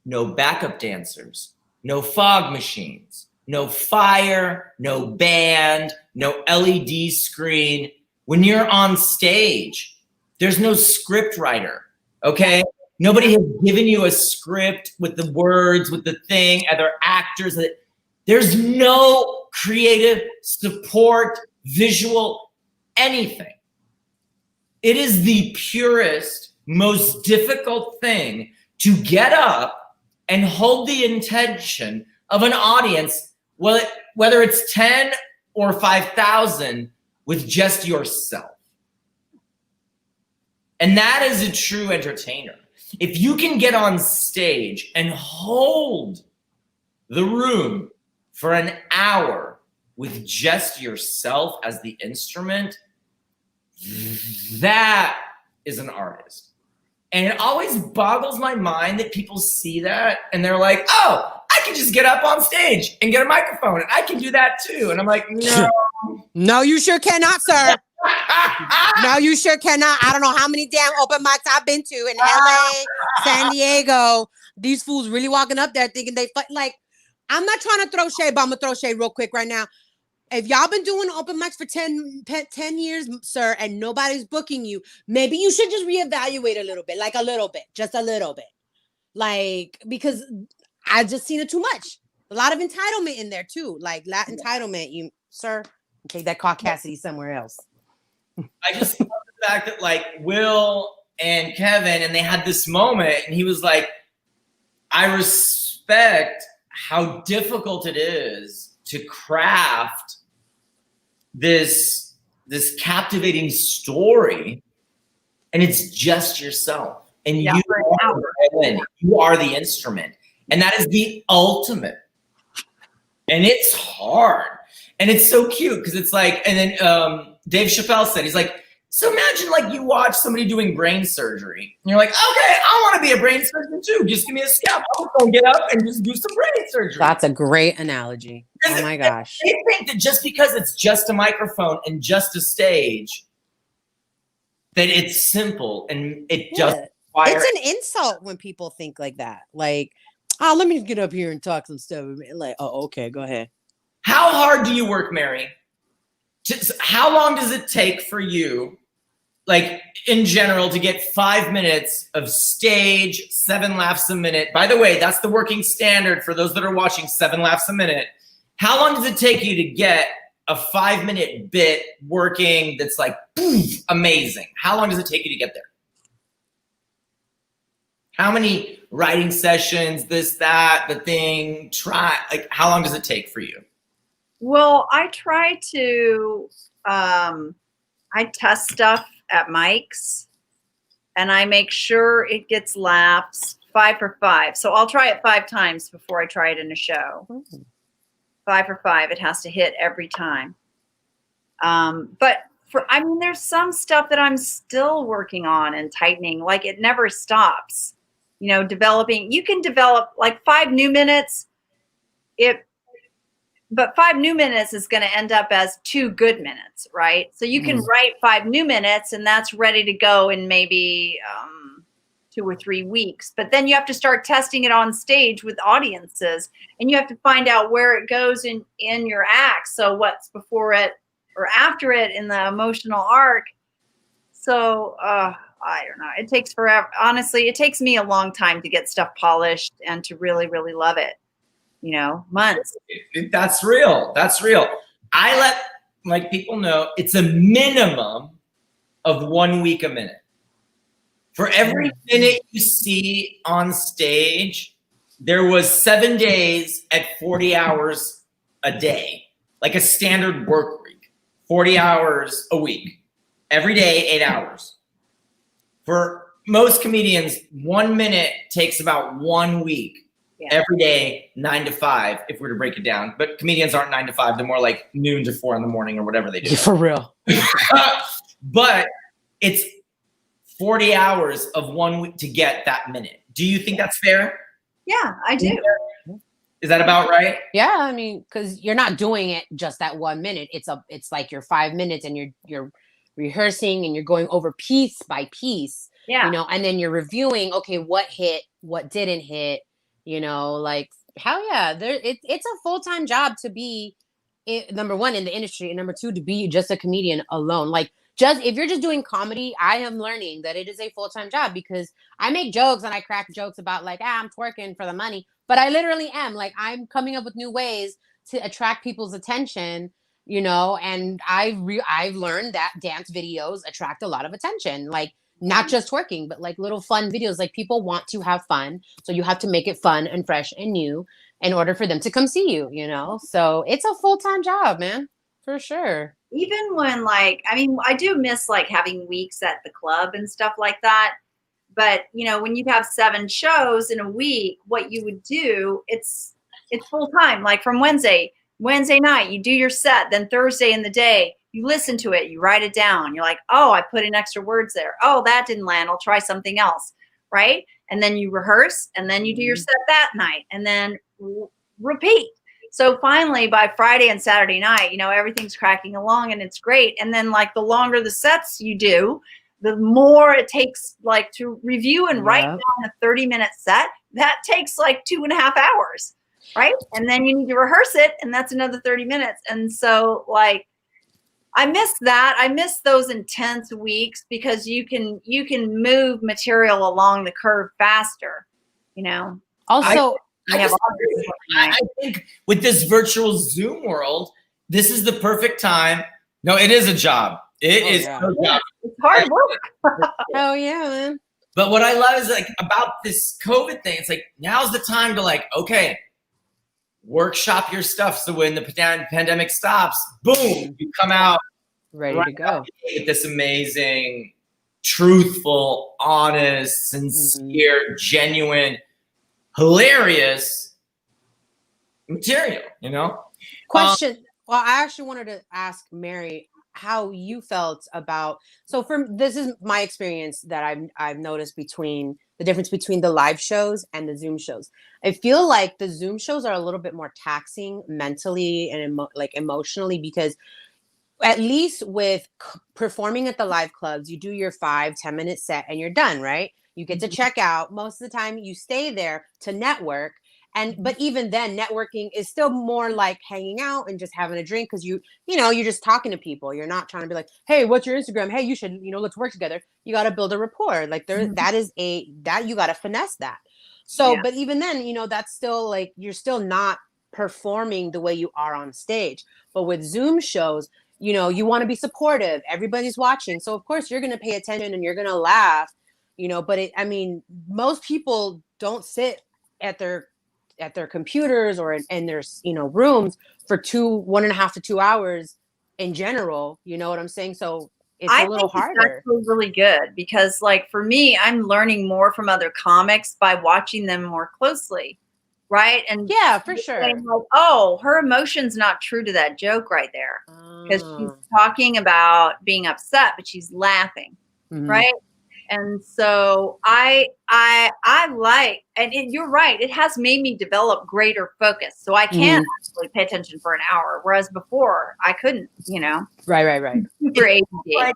no backup dancers, no fog machines, no fire, no band, no LED screen. When you're on stage, there's no script writer, okay? Nobody has given you a script with the words, with the thing, other actors. There's no creative support, visual, anything. It is the purest, most difficult thing to get up and hold the intention of an audience, whether it's 10 or 5,000, with just yourself. And that is a true entertainer. If you can get on stage and hold the room for an hour with just yourself as the instrument, that is an artist. And it always boggles my mind that people see that and they're like, oh, I can just get up on stage and get a microphone and I can do that too. And I'm like, no. No, you sure cannot, sir. No, you sure cannot. I don't know how many damn open mics I've been to in LA, San Diego. These fools really walking up there thinking they like, I'm not trying to throw shade, but I'm gonna throw shade real quick right now. If y'all been doing open mics for 10 years, sir, and nobody's booking you, maybe you should just reevaluate a little bit, just a little bit. Like, because I just seen it too much. A lot of entitlement in there too. Like Latin entitlement, you, sir, take that caucasity somewhere else. I just love the fact that like Will and Kevin, and they had this moment and he was like, I respect how difficult it is to craft this captivating story, and it's just yourself, and you are the instrument, and that is the ultimate, and it's hard, and it's so cute because it's like, and then Dave Chappelle said, he's like, so imagine like you watch somebody doing brain surgery and you're like, okay, I want to be a brain surgeon too. Just give me a scalp. I'm going to get up and just do some brain surgery. That's a great analogy. Oh my gosh. They think that just because it's just a microphone and just a stage, that it's simple and it just it's an insult when people think like that. Like, oh, let me get up here and talk some stuff. Like, oh, okay, go ahead. How hard do you work, Mary? How long does it take for you? like in general, to get 5 minutes of stage, 7 laughs a minute. By the way, that's the working standard for those that are watching, 7 laughs a minute. How long does it take you to get a 5-minute bit working that's like, poof, amazing? How long does it take you to get there? How many writing sessions, this, that, the thing, like how long does it take for you? Well, I try to, I test stuff at mics and I make sure it gets laughs 5 for 5. So I'll try it 5 times before I try it in a show. 5 for 5, it has to hit every time. But I mean, there's some stuff that I'm still working on and tightening, like it never stops, you know, developing. You can develop like 5 new minutes. But 5 new minutes is going to end up as 2 good minutes, right? So you can write 5 new minutes and that's ready to go in maybe 2 or 3 weeks. But then you have to start testing it on stage with audiences and you have to find out where it goes in your act. So what's before it or after it in the emotional arc. So I don't know. It takes forever. Honestly, it takes me a long time to get stuff polished and to really, really love it. You know, months. That's real. That's real. I let like people know it's a minimum of 1 week a minute. For every minute you see on stage, there was 7 days at 40 hours a day, like a standard work week, 40 hours a week, every day, 8 hours. For most comedians, 1 minute takes about 1 week. Yeah. Every day, 9 to 5, if we were to break it down. But comedians aren't 9 to 5. They're more like noon to 4 in the morning or whatever they do. For real. But it's 40 hours of 1 week to get that minute. Do you think that's fair? Yeah, I do. Is that about right? Yeah, I mean, because you're not doing it just that 1 minute. It's like your 5 minutes and you're rehearsing and you're going over piece by piece. Yeah. You know, and then you're reviewing, okay, what hit, what didn't hit. You know, like, hell yeah, it's a full-time job to be, number one, in the industry, and number two, to be just a comedian alone. Like, just if you're just doing comedy, I am learning that it is a full-time job because I make jokes and I crack jokes about like, I'm twerking for the money, but I literally am. Like, I'm coming up with new ways to attract people's attention, you know, and I've learned that dance videos attract a lot of attention. Like, not just twerking, but like little fun videos. Like people want to have fun. So you have to make it fun and fresh and new in order for them to come see you, you know? So it's a full-time job, man, for sure. Even when like, I mean, I do miss like having weeks at the club and stuff like that. But, you know, when you have 7 shows in a week, what you would do, it's full time. Like from Wednesday night, you do your set. Then Thursday in the day, you listen to it, you write it down. You're like, oh, I put in extra words there. Oh, that didn't land. I'll try something else. Right. And then you rehearse and then you do your set that night and then repeat. So finally by Friday and Saturday night, you know, everything's cracking along and it's great. And then like the longer the sets you do, the more it takes like to review and write down a 30-minute set. That takes like 2.5 hours. Right. And then you need to rehearse it. And that's another 30 minutes. And so like, I miss that. I miss those intense weeks because you can move material along the curve faster, you know. Also, I think with this virtual Zoom world, this is the perfect time. No, it is a job. It is a job. It's hard work. Oh yeah, man. But what I love is like about this COVID thing, it's like now's the time to like, okay, workshop your stuff so when the pandemic stops, boom, you come out ready to go with this amazing, truthful, honest, sincere, genuine, hilarious material, you know? Question. Well, I actually wanted to ask Mary how you felt about, so this is my experience that I've noticed between the difference between the live shows and the Zoom shows. I feel like the Zoom shows are a little bit more taxing mentally and emotionally because at least with performing at the live clubs, you do your 5-10 minute set and you're done, right? You get to check out. Most of the time you stay there to network. But even then, networking is still more like hanging out and just having a drink, because you're just talking to people. You're not trying to be like, hey, what's your Instagram? Hey, you should, let's work together. You got to build a rapport. Like that you got to finesse that. So, but even then, that's still like, you're still not performing the way you are on stage. But with Zoom shows, you want to be supportive. Everybody's watching. So of course you're going to pay attention and you're going to laugh, but most people don't sit at their computers or in their rooms for 1.5 to 2 hours in general. You know what I'm saying? So it's a little harder. It's actually really good, because like for me, I'm learning more from other comics by watching them more closely. Right. And yeah, for sure. Like, oh, her emotion's not true to that joke right there, because she's talking about being upset, but she's laughing. Right. And so I like, and you're right, it has made me develop greater focus. So I can actually pay attention for an hour, whereas before I couldn't, Right. Super ADD. Like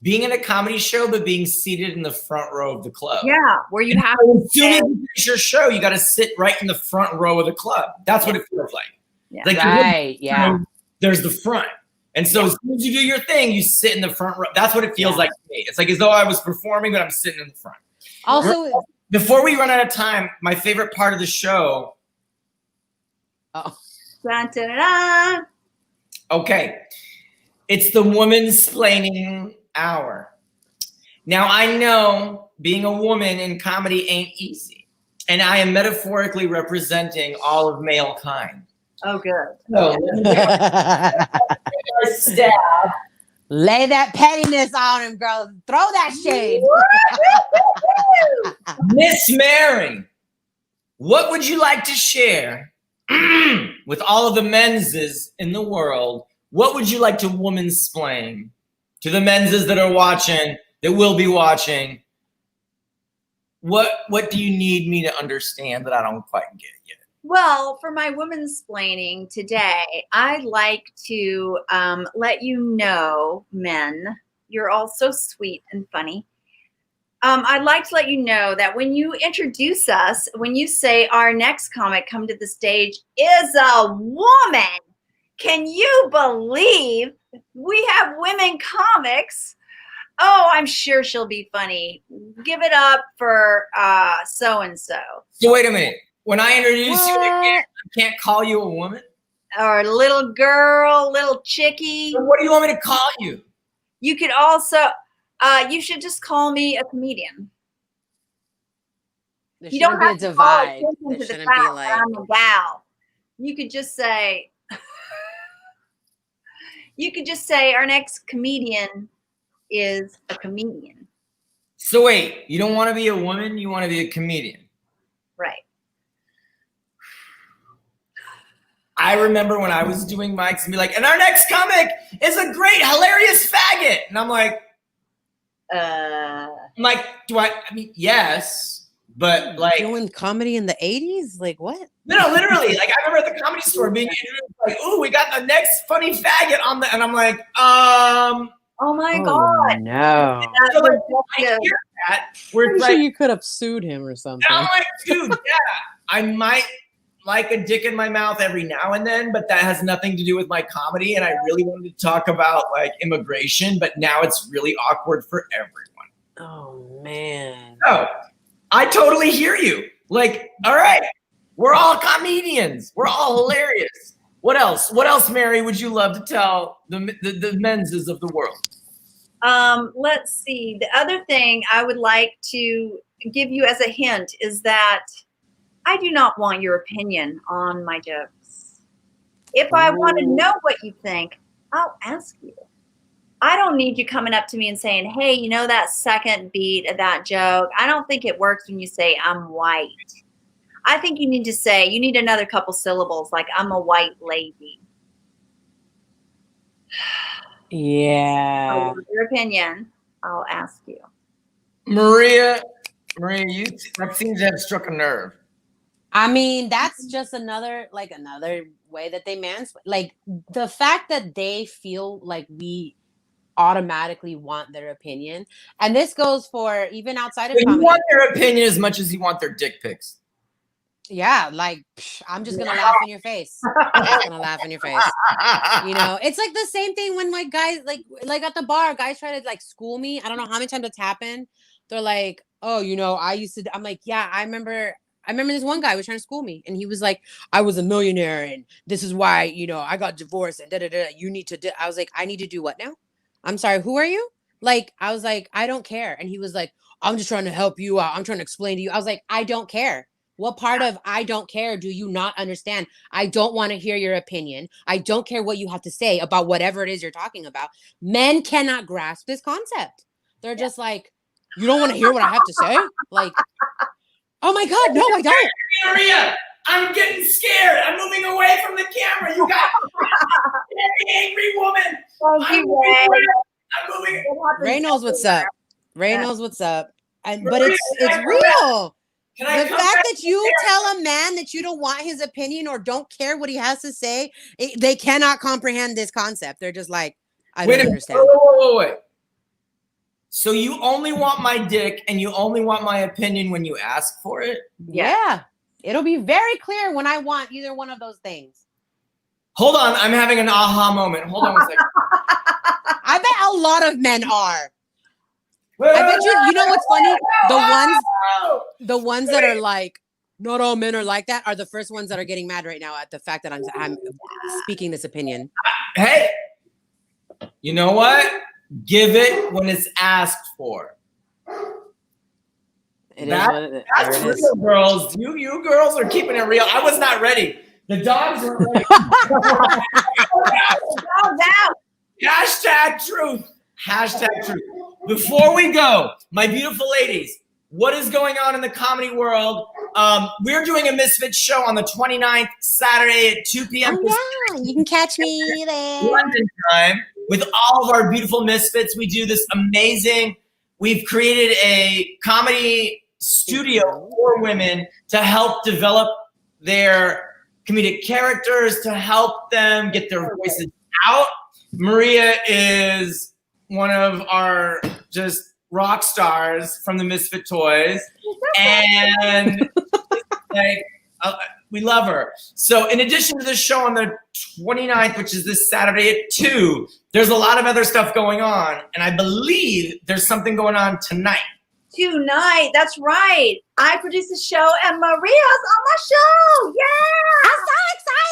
being in a comedy show, but being seated in the front row of the club. Yeah, where you have to. As soon as you finish your show, you got to sit right in the front row of the club. That's what it feels like. Yeah. Like right. Yeah. There's the front. And so as soon as you do your thing, you sit in the front row. That's what it feels like to me. It's like as though I was performing, but I'm sitting in the front. Also, before we run out of time, my favorite part of the show. Oh. Da-da-da-da. Okay. It's the woman-splaining hour. Now, I know being a woman in comedy ain't easy. And I am metaphorically representing all of male kind. Oh, good. So, staff. Lay that pettiness on him, girl. Throw that shade. Miss Mary, what would you like to share with all of the menses in the world? What would you like to woman-splain to the menses that are watching, that will be watching? What do you need me to understand that I don't quite get yet? Well, for my woman-splaining today, I'd like to let you know, men, you're all so sweet and funny. I'd like to let you know that when you introduce us, when you say our next comic come to the stage is a woman, can you believe we have women comics? Oh, I'm sure she'll be funny. Give it up for so-and-so. So wait a minute. When I introduce you, I can't call you a woman? Or little girl, little chickie. So what do you want me to call you? You could also, you should just call me a comedian. There shouldn't be a divide. There shouldn't be like, I'm a gal. You could just say, our next comedian is a comedian. So wait, you don't want to be a woman, you want to be a comedian. Right. I remember when I was doing mics and be like, and our next comic is a great, hilarious faggot. And I'm like, yes, but like. Doing comedy in the 80s? Like what? No, literally. Like I remember at the comedy store being introduced, like, ooh, we got the next funny faggot on the, and I'm like, oh my God. No. So like, I hear that. Pretty sure you could have sued him or something. I'm like, dude, yeah, I might like a dick in my mouth every now and then, but that has nothing to do with my comedy. And I really wanted to talk about like immigration, but now it's really awkward for everyone. Oh man. Oh, I totally hear you. Like, all right, we're all comedians. We're all hilarious. What else? What else, Mary, would you love to tell the menses of the world? Let's see. The other thing I would like to give you as a hint is that I do not want your opinion on my jokes. If I want to know what you think, I'll ask you. I don't need you coming up to me and saying, hey, you know that second beat of that joke? I don't think it works when you say I'm white. I think you need to say, you need another couple syllables, like I'm a white lady. Yeah. Your opinion, I'll ask you. Maria, that seems to have struck a nerve. I mean, that's just another way that they mansplain. Like the fact that they feel like we automatically want their opinion, and this goes for even outside of comedy. You want their opinion as much as you want their dick pics. Yeah, like I'm just gonna laugh in your face. I'm just gonna laugh in your face. You know, it's like the same thing when like guys like at the bar, guys try to like school me. I don't know how many times it's happened. They're like, oh, you know, I used to. I'm like, yeah, I remember this one guy was trying to school me, and he was like, I was a millionaire, and this is why, you know, I got divorced, and da da da. You need to. I was like, I need to do what now? I'm sorry, who are you? Like, I was like, I don't care, and he was like, I'm just trying to help you out. I'm trying to explain to you. I was like, I don't care. What part of I don't care do you not understand? I don't want to hear your opinion. I don't care what you have to say about whatever it is you're talking about. Men cannot grasp this concept. They're just like, you don't want to hear what I have to say? Like, oh my God, no, I don't. Maria, I'm getting scared. I'm moving away from the camera. You got an angry woman. I'm moving. Ray knows what's up. Ray knows what's up. And but it's real. The fact that you tell a man that you don't want his opinion or don't care what he has to say, they cannot comprehend this concept. They're just like, I don't understand. Wait. So you only want my dick and you only want my opinion when you ask for it? Yeah. It'll be very clear when I want either one of those things. Hold on. I'm having an aha moment. Hold on a second. I bet a lot of men are. I bet you know what's funny? The ones that are like, not all men are like that are the first ones that are getting mad right now at the fact that I'm speaking this opinion. Hey, you know what? Give it when it's asked for. That's real, girls. You girls are keeping it real. I was not ready. The dogs are ready. Hashtag truth. Hashtag truth. Before we go, my beautiful ladies, what is going on in the comedy world? We're doing a Misfit show on the 29th, Saturday at 2 p.m. Oh, yeah. You can catch me there. London time with all of our beautiful Misfits. We do this amazing. We've created a comedy studio for women to help develop their comedic characters, to help them get their voices out. Maria is one of our just rock stars from the Misfit Toys, and like we love her. So in addition to this show on the 29th, which is this Saturday at 2, there's a lot of other stuff going on, and I believe there's something going on tonight. Tonight, that's right. I produce a show, and Maria's on my show. Yeah, I'm so excited.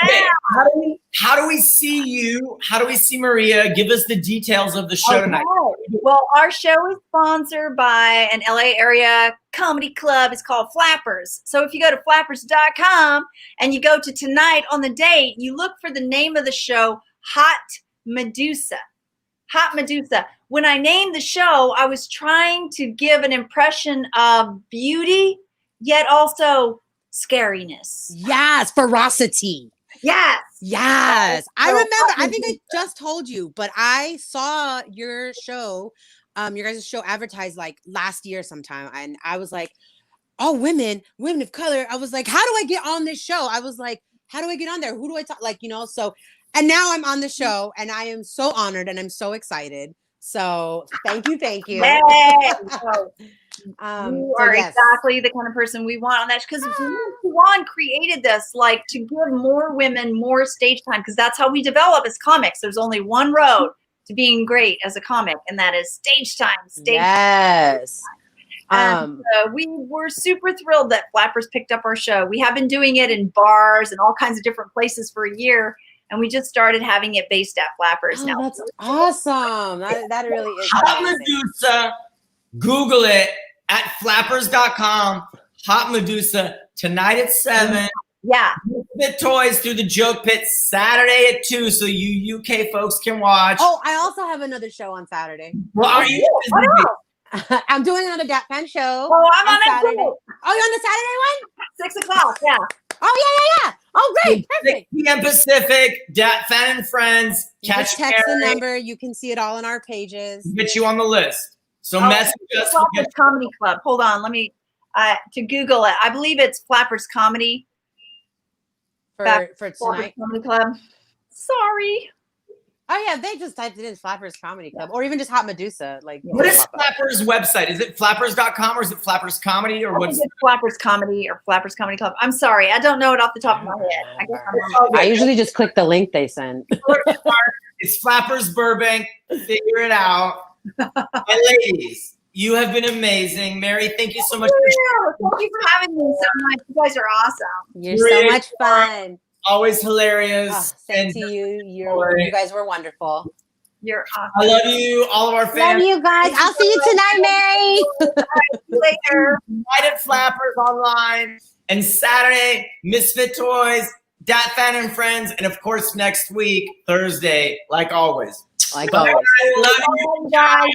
Yeah. Okay. How do we see you? How do we see Maria? Give us the details of the show tonight. Well, our show is sponsored by an LA area comedy club. It's called Flappers. So if you go to flappers.com and you go to tonight on the date, you look for the name of the show, Hot Medusa. Hot Medusa. When I named the show, I was trying to give an impression of beauty, yet also scariness. Yes, ferocity. Yes. Yes. I remember, I think I just told you, but I saw your show, your guys' show advertised like last year sometime. And I was like, oh, women of color. I was like, how do I get on this show? I was like, how do I get on there? Who do I talk? Like, you know, so, and now I'm on the show and I am so honored and I'm so excited. So thank you. Yay. You are exactly the kind of person we want on that, because Juan created this like to give more women more stage time, because that's how we develop as comics. There's only one road to being great as a comic, and that is stage time. Yes. We were super thrilled that Flappers picked up our show. We have been doing it in bars and all kinds of different places for a year, and we just started having it based at Flappers now. That's awesome. That really is Hot Medusa. Google it at flappers.com. Hot Medusa tonight at 7. Yeah. Misfit Toys through the JokePit Saturday at 2, so you UK folks can watch. Oh, I also have another show on Saturday. Well, are you? I'm doing another Dat Fan show. Oh, I'm on Saturday. Too. Oh, you're on the Saturday one? 6 o'clock. Yeah. Oh, yeah. Oh, great. Perfect. 6 p.m. Pacific. Dat Fan and Friends. Just text the number. You can see it all on our pages. Get you on the list. So message us. Flappers Comedy Club. Hold on. Let me to Google it. I believe it's Flappers Comedy. For tonight. Comedy Club. Sorry. Oh yeah, they just typed it in Flappers Comedy Club, or even just Hot Medusa. Like, What is pop up. Flappers' website? Is it flappers.com or is it Flappers Comedy or I what's? think it's Flappers Comedy or Flappers Comedy Club. I'm sorry, I don't know it off the top of my head. I guess I'm wrong. I usually just click the link they send. It's Flappers Burbank. Figure it out. My ladies, you have been amazing. Mary, thank you so much. Thank you for having me so much. You guys are awesome. You're so much fun. Always hilarious. Oh, same to you. You guys were wonderful. You're awesome. I love you, all of our fans. Love you guys. I'll see you tonight, Mary. Later. Tonight at Flappers online. And Saturday, Misfit Toys, Dat Fan and Friends. And of course, next week, Thursday, like always. Like always. Love you guys.